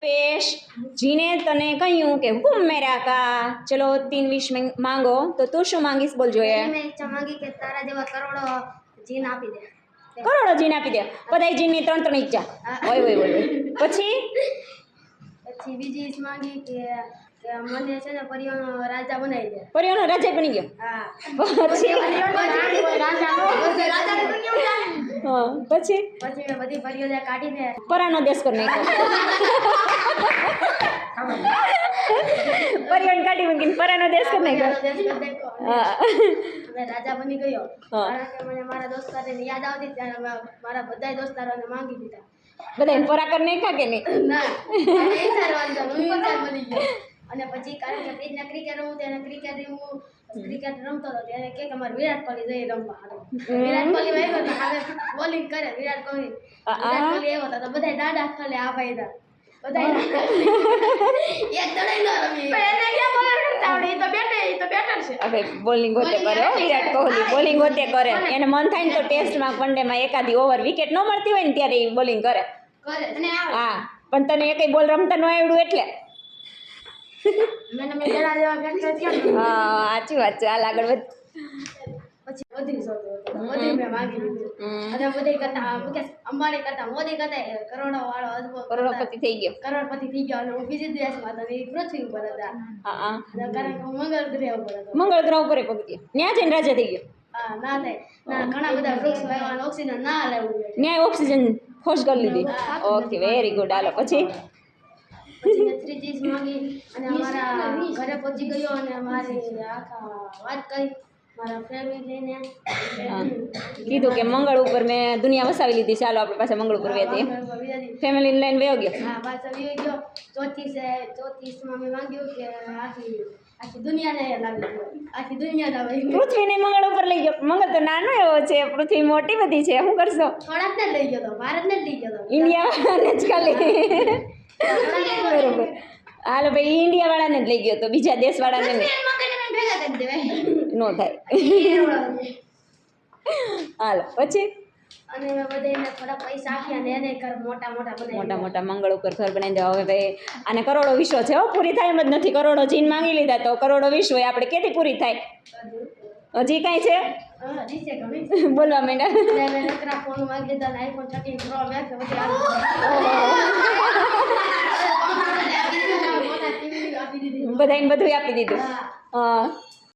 पेश जीने तने कहूँ के हुकुम मेरा का चलो 3 विश मांगो तो तू शू मांगीस बोल जो मैं इच्छा मांगी के तारा जेवा करोड़ो जीन आपी दे करोड़ो जीन आपी दे बधाई जीन ની 3 ઈચ્છા ઓય ઓય ઓય પછી બીજી ઈચ્છા માંગી કે મને છે ને પરિયોનો રાજા બનાવી દે પરિયોનો રાજા બની ગયો હા પછી રાજા બની ગયો હા પછી મેં બધી પરિયોને કાઢીને પરાનો દેશ કરી નાખ્યો પરિયોને કાઢી મૂકીને પરાનો દેશ કરી નાખ્યો હા मैं राजा बनी गयो कारण के મને મારા દોસ્તારોને યાદ આવતી ત્યારે મારા બધાય દોસ્તારોને માંગી દીધા બધાને પરા કરી નાખ્યા કે નહીં ના એ સારવાન હું વિચાર બની ગયો અને પછી કારણ કે બીજના ક્રિકેટ રમું તેને ક્રિકેટ રમતો હતો ત્યારે કે મારે વિરાટ કોહલી જઈ રમવા વિરાટ કોહલી આવ્યો તો હવે બોલિંગ કરે વિરાટ કોહલી આવ્યો તો બધાય દાડા ખલે આ ભાઈ દા બધાય એક દડાઈ ન રમી એને કે બોલર કરતા આવડે તો બેટર છે હવે બોલિંગ હોતે કરે વિરાટ કોહલી બોલિંગ હોતે કરે એને મન થાય ને તો ટેસ્ટમાં વનડેમાં એકાદી ઓવર વિકેટ ન મળતી હોય ને ત્યારે એ બોલિંગ કરે અને હા પણ તને એકઈ બોલ રમતા ન આવડ્યું એટલે મેં જરા જેવા બેટર થયા હા સાચી વાત છે હાલ આગળ વધ પછી બધી સોતો મોદી મેં માંગી લીધું અને મોદી કરતા મુકેશ અંબાણી કરતા મોદી કરતા કરોડો વાળો અજબો કરોડપતિ થઈ ગયો અને હું બીજી દેશમાં તો એ પૃથ્વી ઉપર હતા હા કારણ કે હું મંગળ ગ્રહ ઉપર હતો મંગળ ગ્રહ ઉપર પહોંચ્યો ત્યાં જઈને રાજા થઈ ગયો હા ના થાય ના ઘણા બધા વૃક્ષ વાવવાનું ઓક્સિજન ના લેવું ન્યાય ઓક્સિજન ફોર્સ કરી લીધી ઓકે વેરી ગુડ હાલો પછી મેં 3 ચીજ માંગી અને અમારા ઘરે પહોંચી ગયો અને અમારી આખા વાત કરી મારા ફેમિલીને કીધું કે મંગળ ઉપર મેં દુનિયા વસાવી લીધી ચાલો આપણે પાસે મંગળ ઉપર વેતી ફેમિલીને લઈને વયો ગયો હા પાછો વયો ગયો ચોથીસમાં મેં માંગ્યું કે આખી દુનિયાને લાવી ગયો આખી દુનિયા લાવી પૃથ્વીને મંગળ ઉપર લઈ ગયો મંગળ તો નાનો એવો છે પૃથ્વી મોટી બધી છે શું કરશો થોડાક ને લઈ ગયો તો ભારતને જ લઈ ગયો તો ઇન્ડિયાવાળાને જ ખાલી બરોબર હાલો ભાઈ ઇન્ડિયા વાળાને જ લઈ ગયો તો બીજા દેશવાળાને નહીં નો થાય હાલો પછી અને મેં બધાને થોડા પૈસા આપ્યા ને એને ઘર મોટા મોટા મંગળ ઉપર ઘર બનાવી દેવા હવે ભાઈ આને કરોડો વિશ્વ છે હો પૂરી થાય એમ જ નથી કરોડો જીન માંગી લીધા તો કરોડો વિશ્વ એ આપણે કેથી પૂરી થાય હજી કાંઈ છે બોલવા માંડ્યા ફોન માંગી લીધા આઈફોન 13 પ્રો મેક્સ બધાને બધું આપી દીધું હા